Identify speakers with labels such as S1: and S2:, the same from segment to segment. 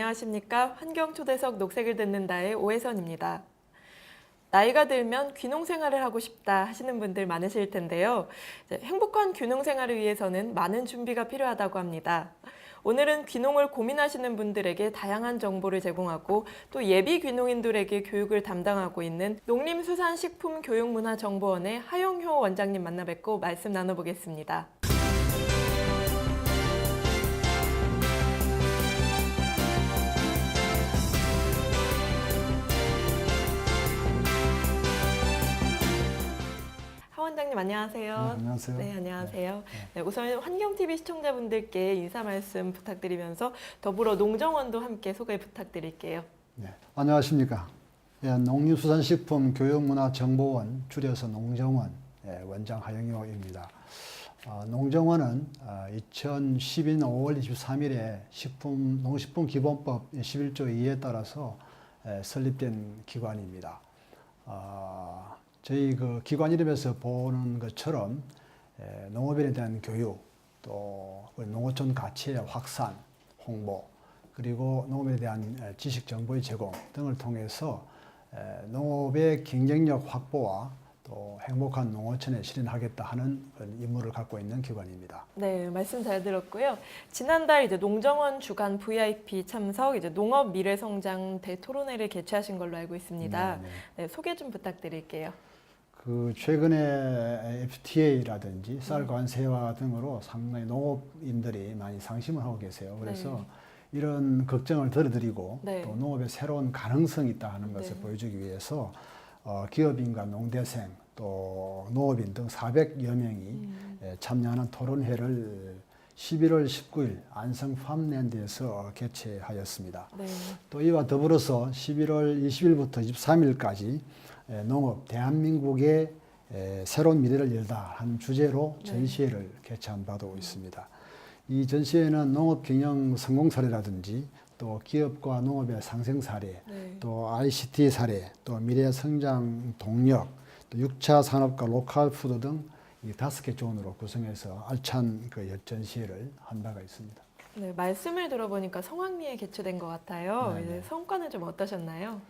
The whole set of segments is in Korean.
S1: 안녕하십니까. 환경초대석 녹색을 듣는다의 오혜선입니다. 나이가 들면 귀농생활을 하고 싶다 하시는 분들 많으실 텐데요. 행복한 귀농생활을 위해서는 많은 준비가 필요하다고 합니다. 오늘은 귀농을 고민하시는 분들에게 다양한 정보를 제공하고 또 예비 귀농인들에게 교육을 담당하고 있는 농림수산식품교육문화정보원의 하용효 원장님 만나 뵙고 말씀 나눠보겠습니다. 하 원장님 안녕하세요.
S2: 네, 안녕하세요.
S1: 네, 안녕하세요.
S2: 네.
S1: 네, 우선 환경TV 시청자분들께 인사 말씀 부탁드리면서 더불어 농정원도 함께 소개 부탁드릴게요.
S2: 네, 안녕하십니까. 농림수산식품교육문화정보원, 줄여서 농정원 원장 하영효입니다. 농정원은 2012년 5월 23일에 농식품기본법 11조 2에 따라서 설립된 기관입니다. 저희 그 기관 이름에서 보는 것처럼 농업인에 대한 교육, 또 농어촌 가치의 확산, 홍보, 그리고 농업에 대한 지식 정보의 제공 등을 통해서 농업의 경쟁력 확보와 또 행복한 농어촌에 실현하겠다 하는 임무를 갖고 있는 기관입니다.
S1: 네, 말씀 잘 들었고요. 지난달 농정원 주간 VIP 참석 농업 미래성장 대토론회를 개최하신 걸로 알고 있습니다. 네, 소개 좀 부탁드릴게요.
S2: 최근에 FTA라든지 쌀 관세와 등으로 상당히 농업인들이 많이 상심을 하고 계세요. 그래서 이런 걱정을 덜어드리고 또 농업에 새로운 가능성이 있다 하는 것을 보여주기 위해서 기업인과 농대생 또 농업인 등 400여 명이 참여하는 토론회를 11월 19일 안성 팜랜드에서 개최하였습니다. 또 이와 더불어서 11월 20일부터 23일까지 농업 대한민국의 새로운 미래를 열다 하는 주제로 전시회를 개최한 바도 있습니다. 이 전시회는 농업 경영 성공 사례라든지 또 기업과 농업의 상생 사례, 또 ICT 사례, 또 미래 성장 동력, 또 6차 산업과 로컬 푸드 등 이 5개 존으로 구성해서 알찬 그 전시회를 한 바가 있습니다.
S1: 네, 말씀을 들어보니까 성황리에 개최된 것 같아요. 이제 성과는 좀 어떠셨나요?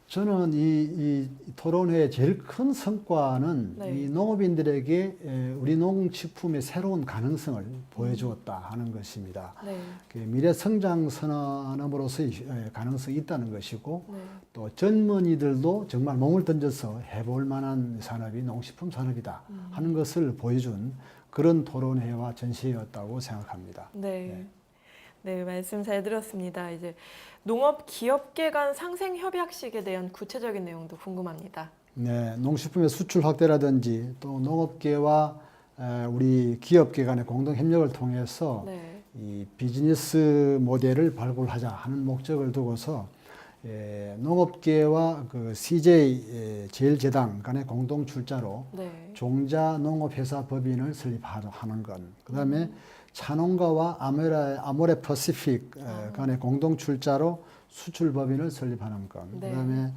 S2: 저는 이 토론회의 제일 큰 성과는 이 농업인들에게 우리 농식품의 새로운 가능성을 보여주었다 하는 것입니다. 미래 성장 산업으로서의 가능성이 있다는 것이고 또 젊은이들도 정말 몸을 던져서 해볼 만한 산업이 농식품 산업이다 하는 것을 보여준 그런 토론회와 전시회였다고 생각합니다.
S1: 네, 말씀 잘 들었습니다. 이제 농업 기업계 간 상생 협약식에 대한 구체적인 내용도 궁금합니다.
S2: 네, 농식품의 수출 확대라든지 또 농업계와 우리 기업계 간의 공동 협력을 통해서 이 비즈니스 모델을 발굴하자 하는 목적을 두고서 농업계와 그 CJ 제일제당 간의 공동 출자로 종자 농업회사 법인을 설립하는 것, 그다음에 차농가와 아모레 퍼시픽 간의 공동 출자로 수출 법인을 설립하는 것, 그다음에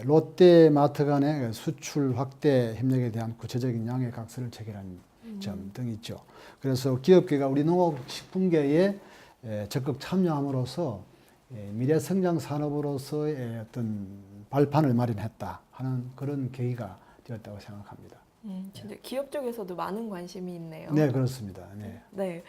S2: 롯데마트 간의 수출 확대 협력에 대한 구체적인 양해 각서를 체결한 점 등이 있죠. 그래서 기업계가 우리 농업식품계에 적극 참여함으로써 미래 성장 산업으로서의 어떤 발판을 마련했다 하는 그런 계기가 되었다고 생각합니다.
S1: 진짜 기업 쪽에서도 많은 관심이 있네요.
S2: 네, 그렇습니다.
S1: 이제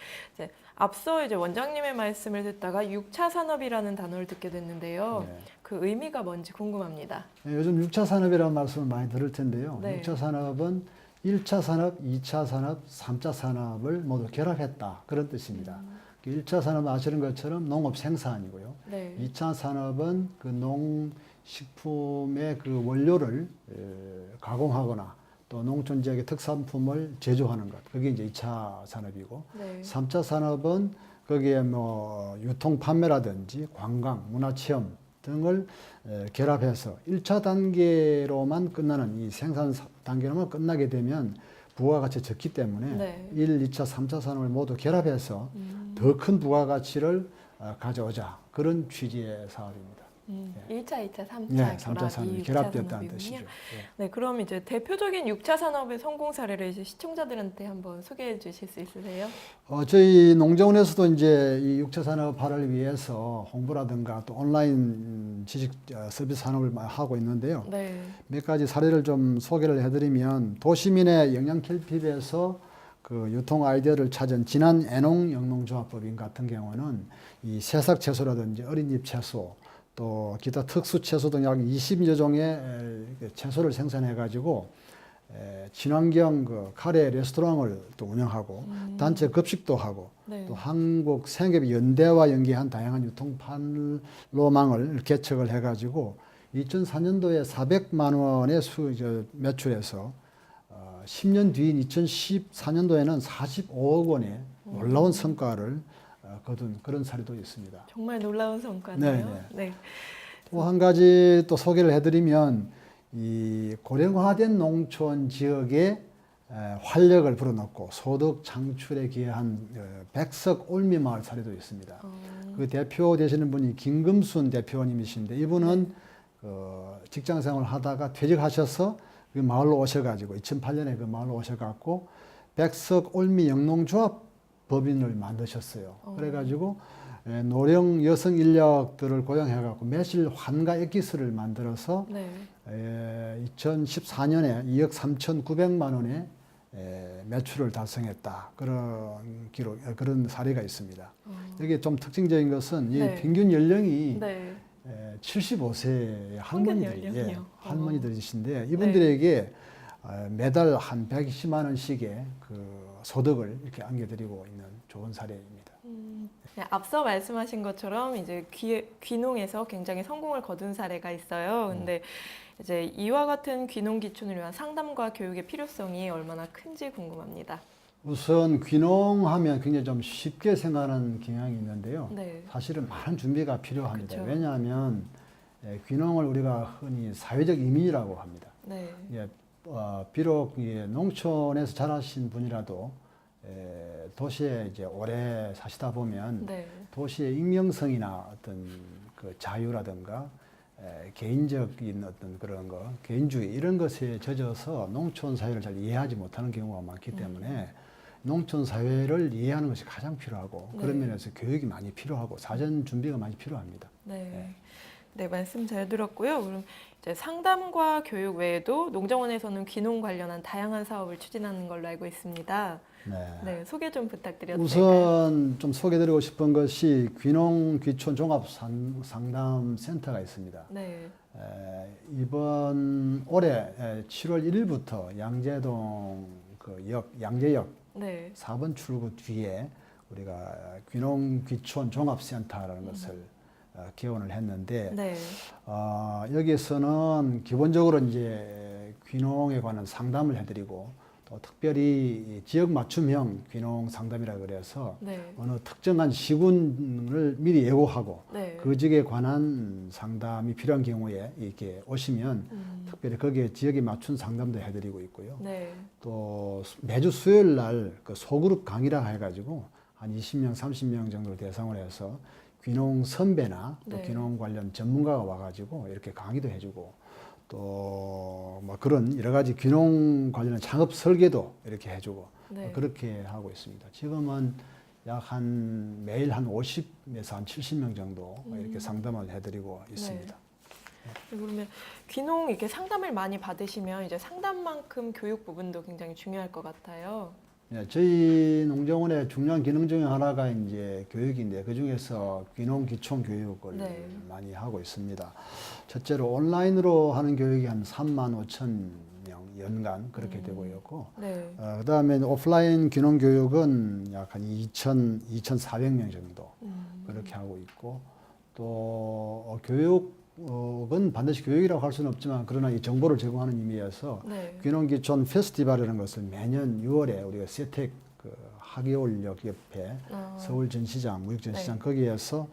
S1: 앞서 원장님의 말씀을 듣다가 6차 산업이라는 단어를 듣게 됐는데요. 그 의미가 뭔지 궁금합니다.
S2: 요즘 6차 산업이라는 말씀을 많이 들을 텐데요. 6차 산업은 1차 산업, 2차 산업, 3차 산업을 모두 결합했다 그런 뜻입니다. 1차 산업은 아시는 것처럼 농업 생산이고요. 2차 산업은 그 농식품의 그 원료를 가공하거나 또 농촌 지역의 특산품을 제조하는 것, 그게 이제 2차 산업이고, 3차 산업은 거기에 뭐 유통 판매라든지 관광, 문화체험 등을 결합해서 1차 단계로만 끝나는 이 생산 단계로만 끝나게 되면 부가가치가 적기 때문에 1, 2차, 3차 산업을 모두 결합해서 더 큰 부가가치를 가져오자 그런 취지의 사업입니다.
S1: 예. 1차, 2차, 3차
S2: 네, 3차 산업이 결합되었다는 뜻이죠. 예.
S1: 네, 그럼 이제 대표적인 6차 산업의 성공 사례를 이제 시청자들한테 한번 소개해 주실 수 있으세요?
S2: 저희 농정원에서도 이제 이 6차 산업화를 위해서 홍보라든가 또 온라인 지식 서비스 산업을 하고 있는데요.
S1: 네.
S2: 몇 가지 사례를 좀 소개를 해드리면 도시민의 영양 결핍에서 그 유통 아이디어를 찾은 진한 애농 영농조합법인 같은 경우는 이 새싹 채소라든지 어린잎 채소 또 기타 특수 채소 등 약 20여 종의 채소를 생산해 가지고 친환경 그 카레 레스토랑을 또 운영하고 단체 급식도 하고
S1: 네.
S2: 또 한국 생협 연대와 연계한 다양한 유통 판로망을 개척을 해 가지고 2004년도에 400만 원의 매출에서 10년 뒤인 2014년도에는 45억 원의 놀라운 성과를 거둔 그런 사례도 있습니다.
S1: 정말 놀라운 성과네요.
S2: 네.
S1: 네.
S2: 또 한 가지 또 소개를 해드리면 이 고령화된 농촌 지역에 활력을 불어넣고 소득 창출에 기여한 백석 올미마을 사례도 있습니다. 그 대표 되시는 분이 김금순 대표님이신데 이분은 직장 생활을 하다가 퇴직하셔서 그 마을로 오셔가지고 2008년에 그 마을로 오셔갖고 백석 올미 영농조합 법인을 만드셨어요. 그래가지고 노령 여성 인력들을 고용해갖고 매실 환가 액기스를 만들어서
S1: 네.
S2: 2014년에 2억 3,900만 원의 매출을 달성했다. 그런 사례가 있습니다. 여기 좀 특징적인 것은
S1: 네.
S2: 이 평균 연령이
S1: 네.
S2: 75세의
S1: 할머니들이요?
S2: 할머니들이신데 이분들에게 매달 한 120만 원씩의 그 소득을 이렇게 안겨드리고 있는 좋은 사례입니다.
S1: 네, 앞서 말씀하신 것처럼 이제 귀농에서 굉장히 성공을 거둔 사례가 있어요. 근데 이제 이와 같은 귀농 기촌을 위한 상담과 교육의 필요성이 얼마나 큰지 궁금합니다.
S2: 우선 귀농하면 굉장히 좀 쉽게 생각하는 경향이 있는데요.
S1: 네.
S2: 사실은 많은 준비가 필요합니다.
S1: 그쵸.
S2: 왜냐하면 귀농을 우리가 흔히 사회적 이민이라고 합니다.
S1: 네.
S2: 비록 농촌에서 자라신 분이라도 도시에 이제 오래 사시다 보면
S1: 네.
S2: 도시의 익명성이나 어떤 그 자유라든가 개인적인 어떤 그런 거, 개인주의 이런 것에 젖어서 농촌 사회를 잘 이해하지 못하는 경우가 많기 때문에 농촌 사회를 이해하는 것이 가장 필요하고 그런
S1: 네.
S2: 면에서 교육이 많이 필요하고 사전 준비가 많이 필요합니다.
S1: 네. 네, 말씀 잘 들었고요. 그럼 이제 상담과 교육 외에도 농정원에서는 귀농 관련한 다양한 사업을 추진하는 걸로 알고 있습니다. 네, 소개 좀 부탁드려도 될까요?
S2: 우선 좀 소개드리고 싶은 것이 귀농 귀촌 종합 상담 센터가 있습니다.
S1: 네.
S2: 이번 올해 7월 1일부터 양재동 양재역
S1: 네.
S2: 4번 출구 뒤에 우리가 귀농 귀촌 종합센터라는 것을 개원을 했는데
S1: 네.
S2: 여기에서는 기본적으로 이제 귀농에 관한 상담을 해드리고 또 특별히 지역 맞춤형 귀농 상담이라 그래서
S1: 네.
S2: 어느 특정한 시군을 미리 예고하고
S1: 네.
S2: 그 지역에 관한 상담이 필요한 경우에 이렇게 오시면 특별히 거기에 지역에 맞춘 상담도 해드리고 있고요.
S1: 네.
S2: 또 매주 수요일 날 그 소그룹 강의라 해가지고 한 20명, 30명 정도를 대상으로 해서 귀농 선배나 또
S1: 네.
S2: 귀농 관련 전문가가 와가지고 이렇게 강의도 해주고 또 뭐 그런 여러 가지 귀농 관련한 창업 설계도 이렇게 해주고
S1: 네.
S2: 그렇게 하고 있습니다. 지금은 약 매일 한 50에서 한 70명 정도 이렇게 상담을 해드리고 있습니다.
S1: 네, 그러면 귀농 이렇게 상담을 많이 받으시면 이제 상담만큼 교육 부분도 굉장히 중요할 것 같아요.
S2: 네, 저희 농정원의 중요한 기능 중에 하나가 이제 교육인데 그 중에서 귀농 귀촌 교육을
S1: 네.
S2: 많이 하고 있습니다. 첫째로 온라인으로 하는 교육이 한 3만 5천 명 연간 그렇게 되고 있고,
S1: 네.
S2: 그다음에 오프라인 귀농 교육은 약 한 2,400명 정도 그렇게 하고 있고, 또 교육은 반드시 교육이라고 할 수는 없지만 그러나 이 정보를 제공하는 의미에서
S1: 네.
S2: 귀농 귀촌 페스티벌이라는 것을 매년 6월에 우리가 세택 하계올역 옆에 서울 전시장, 무역 전시장
S1: 네.
S2: 거기에서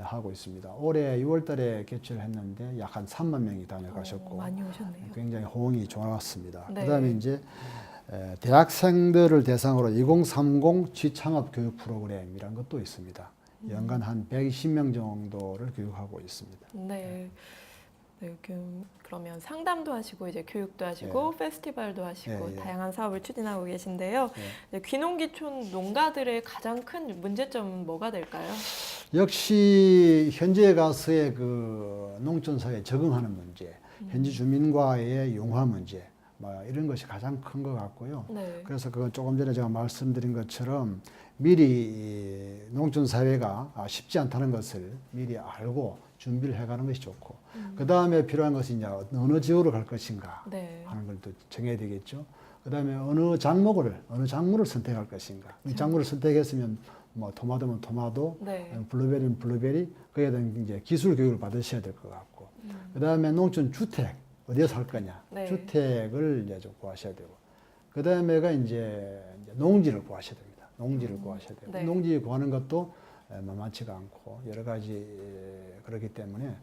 S2: 하고 있습니다. 올해 6월 달에 개최를 했는데 약 한 3만 명이 다녀가셨고
S1: 많이 오셨네요.
S2: 굉장히 호응이 좋았습니다.
S1: 네.
S2: 그다음에 이제 대학생들을 대상으로 2030 취창업 교육 프로그램이라는 것도 있습니다. 연간 한 120명 정도를 교육하고 있습니다.
S1: 네. 네, 그러면 상담도 하시고 이제 교육도 하시고 페스티벌도 하시고 다양한 사업을 추진하고 계신데요. 네, 귀농귀촌 농가들의 가장 큰 문제점은 뭐가 될까요?
S2: 역시 현지에 가서의 그 농촌 사회에 적응하는 문제, 현지 주민과의 융화 문제, 뭐 이런 것이 가장 큰 것 같고요.
S1: 네.
S2: 그래서 그건 조금 전에 제가 말씀드린 것처럼 미리 농촌 사회가 쉽지 않다는 것을 미리 알고 준비를 해가는 것이 좋고, 그 다음에 필요한 것이 이제 어느 지역으로 갈 것인가 하는 걸 또 정해야 되겠죠. 그 다음에 어느 작물을 선택할 것인가. 이 작물을 선택했으면 뭐 토마토면 토마토, 블루베리는 블루베리, 그에 대한 이제 기술 교육을 받으셔야 될 것 같고, 그 다음에 농촌 주택 어디에 살 거냐, 주택을 이제 좀 구하셔야 되고, 그 다음에가 이제 농지를 구하셔야 됩니다. 농지를 구하셔야 되고, 농지 구하는 것도 만만치가 않고 여러 가지 그렇기 때문에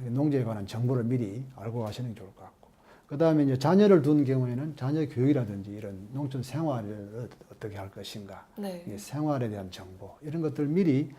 S2: 농지에 관한 정보를 미리 알고 가시는 게 좋을 것 같고, 그 다음에 이제 자녀를 둔 경우에는 자녀 교육이라든지 이런 농촌 생활을 어떻게 할 것인가, 생활에 대한 정보 이런 것들 미리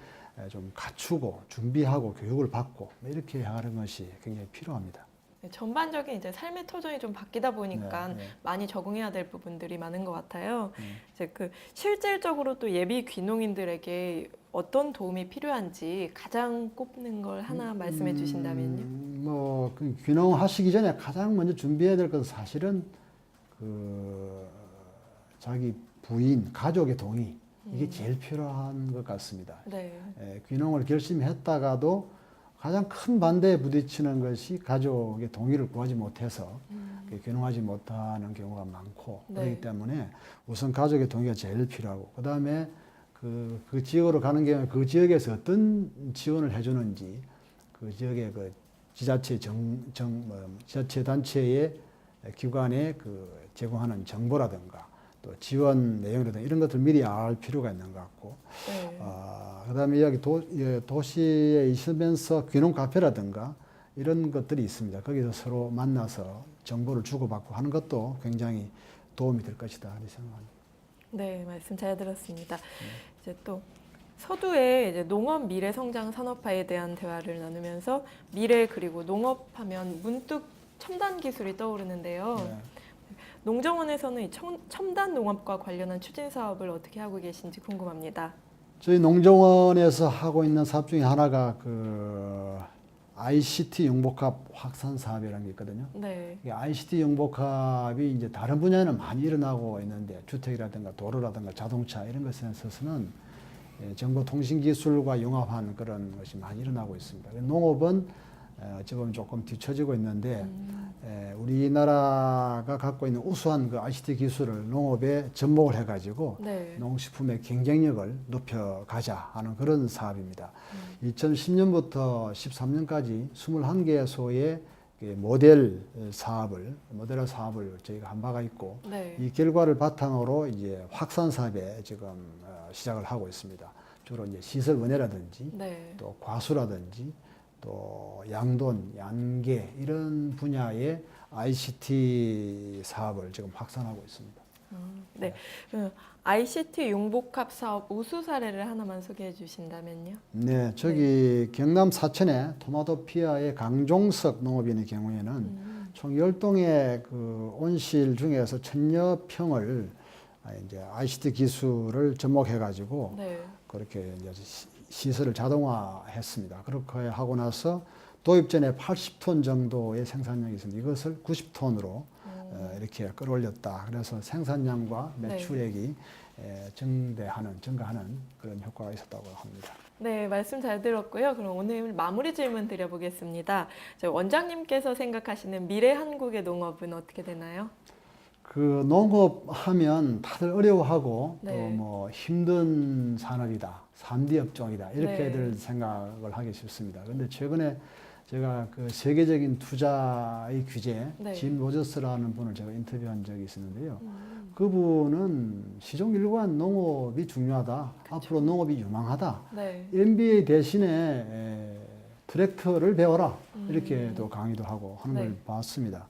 S2: 좀 갖추고 준비하고 교육을 받고 이렇게 하는 것이 굉장히 필요합니다.
S1: 네, 전반적인 이제 삶의 토종이 좀 바뀌다 보니까 많이 적응해야 될 부분들이 많은 것 같아요. 이제 그 실질적으로 또 예비 귀농인들에게 어떤 도움이 필요한지 가장 꼽는 걸 하나 말씀해 주신다면요.
S2: 뭐 그 귀농하시기 전에 가장 먼저 준비해야 될 것은 사실은 그 자기 부인, 가족의 동의 이게 제일 필요한 것 같습니다. 귀농을 결심했다가도 가장 큰 반대에 부딪히는 것이 가족의 동의를 구하지 못해서 귀농하지 못하는 경우가 많고, 그렇기 때문에 우선 가족의 동의가 제일 필요하고, 그 다음에 그 지역으로 가는 경우에 그 지역에서 어떤 지원을 해주는지, 그 지역의 그 지자체 지자체 단체의 기관에 그 제공하는 정보라든가 또 지원 내용이라든가 이런 것들 미리 알 필요가 있는 것 같고, 그다음에 여기 도시에 있으면서 귀농 카페라든가 이런 것들이 있습니다. 거기서 서로 만나서 정보를 주고받고 하는 것도 굉장히 도움이 될 것이다 이렇게 생각합니다.
S1: 네, 말씀 잘 들었습니다. 이제 또 서두에 이제 농업 미래 성장 산업화에 대한 대화를 나누면서 미래 그리고 농업하면 문득 첨단 기술이 떠오르는데요. 농정원에서는 이 첨단 농업과 관련한 추진 사업을 어떻게 하고 계신지 궁금합니다.
S2: 저희 농정원에서 하고 있는 사업 중에 하나가 그 ICT 융복합 확산 사업이라는 게 있거든요. ICT 융복합이 이제 다른 분야에는 많이 일어나고 있는데 주택이라든가 도로라든가 자동차 이런 것에 있어서는 정보통신기술과 융합한 그런 것이 많이 일어나고 있습니다. 농업은 어찌 보면 조금 뒤처지고 있는데 우리나라가 갖고 있는 우수한 그 ICT 기술을 농업에 접목을 해가지고 농식품의 경쟁력을 높여가자 하는 그런 사업입니다. 2010년부터 13년까지 21개소의 모델 사업을 저희가 한 바가 있고, 이 결과를 바탕으로 이제 확산 사업에 지금 시작을 하고 있습니다. 주로 이제 시설 원해라든지 또 과수라든지 또 양돈, 양계 이런 분야의 ICT 사업을 지금 확산하고 있습니다.
S1: ICT 융복합 사업 우수 사례를 하나만 소개해 주신다면요.
S2: 네, 저기 경남 사천의 토마토 피아의 강종석 농업인의 경우에는 총 10동의 그 온실 중에서 1000여 평을 이제 ICT 기술을 접목해 가지고 그렇게 이제 시설을 자동화했습니다. 그렇게 하고 나서 도입 전에 80톤 정도의 생산량이 있습니다. 이것을 90톤으로 이렇게 끌어올렸다. 그래서 생산량과 매출액이 증가하는 그런 효과가 있었다고 합니다.
S1: 네, 말씀 잘 들었고요. 그럼 오늘 마무리 질문 드려보겠습니다. 원장님께서 생각하시는 미래 한국의 농업은 어떻게 되나요?
S2: 그 농업하면 다들 어려워하고 또 뭐 힘든 산업이다, 3D 업종이다 이렇게들 생각을 하기 쉽습니다. 그런데 최근에 제가 그 세계적인 투자의 규제 짐 로저스라는 분을 제가 인터뷰한 적이 있었는데요. 그분은 시종일관 농업이 중요하다. 앞으로 농업이 유망하다. MBA 대신에 트랙터를 배워라. 이렇게도 강의도 하고 하는 걸 봤습니다.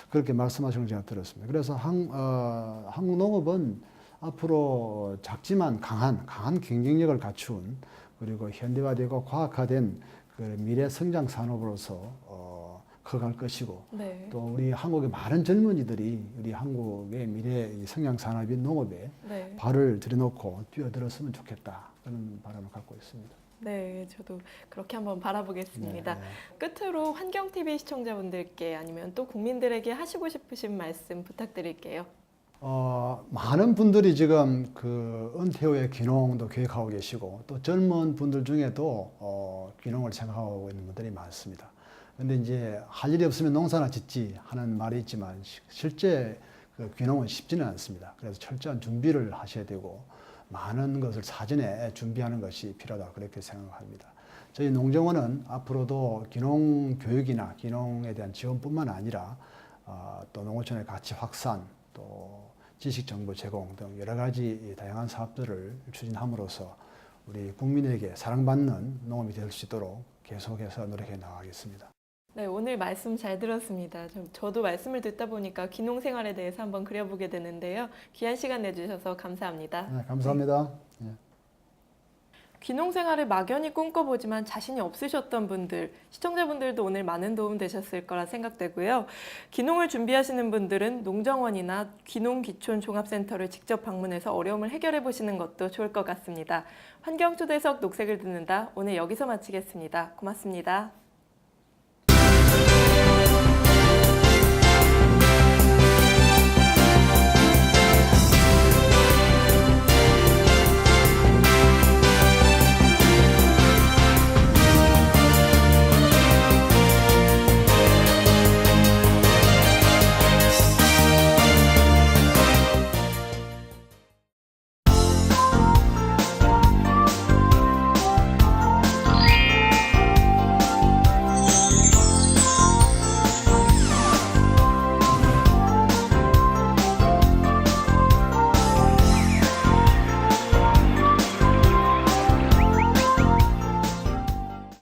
S2: 그렇게 말씀하시는 걸 제가 들었습니다. 그래서 한국 농업은 앞으로 작지만 강한 경쟁력을 갖춘 그리고 현대화되고 과학화된 그 미래 성장 산업으로서 커갈 것이고
S1: 네.
S2: 또 우리 한국의 많은 젊은이들이 우리 한국의 미래 성장 산업인 농업에
S1: 네.
S2: 발을 들여놓고 뛰어들었으면 좋겠다 그런 바람을 갖고 있습니다.
S1: 네, 저도 그렇게 한번 바라보겠습니다.
S2: 네.
S1: 끝으로 환경TV 시청자분들께 아니면 또 국민들에게 하시고 싶으신 말씀 부탁드릴게요.
S2: 많은 분들이 지금 그 은퇴 후에 귀농도 계획하고 계시고 또 젊은 분들 중에도 귀농을 생각하고 있는 분들이 많습니다. 근데 이제 할 일이 없으면 농사나 짓지 하는 말이 있지만 실제 그 귀농은 쉽지는 않습니다. 그래서 철저한 준비를 하셔야 되고 많은 것을 사전에 준비하는 것이 필요하다 그렇게 생각합니다. 저희 농정원은 앞으로도 귀농 교육이나 귀농에 대한 지원뿐만 아니라 또 농어촌의 가치 확산 또 지식 정보 제공 등 여러 가지 다양한 사업들을 추진함으로써 우리 국민에게 사랑받는 농업이 될 수 있도록 계속해서 노력해 나가겠습니다.
S1: 네, 오늘 말씀 잘 들었습니다. 저도 말씀을 듣다 보니까 귀농 생활에 대해서 한번 그려보게 되는데요. 귀한 시간 내주셔서 감사합니다.
S2: 네, 감사합니다. 네.
S1: 귀농 생활을 막연히 꿈꿔보지만 자신이 없으셨던 분들, 시청자분들도 오늘 많은 도움 되셨을 거라 생각되고요. 귀농을 준비하시는 분들은 농정원이나 귀농귀촌종합센터를 직접 방문해서 어려움을 해결해 보시는 것도 좋을 것 같습니다. 환경초대석 녹색을 듣는다. 오늘 여기서 마치겠습니다. 고맙습니다.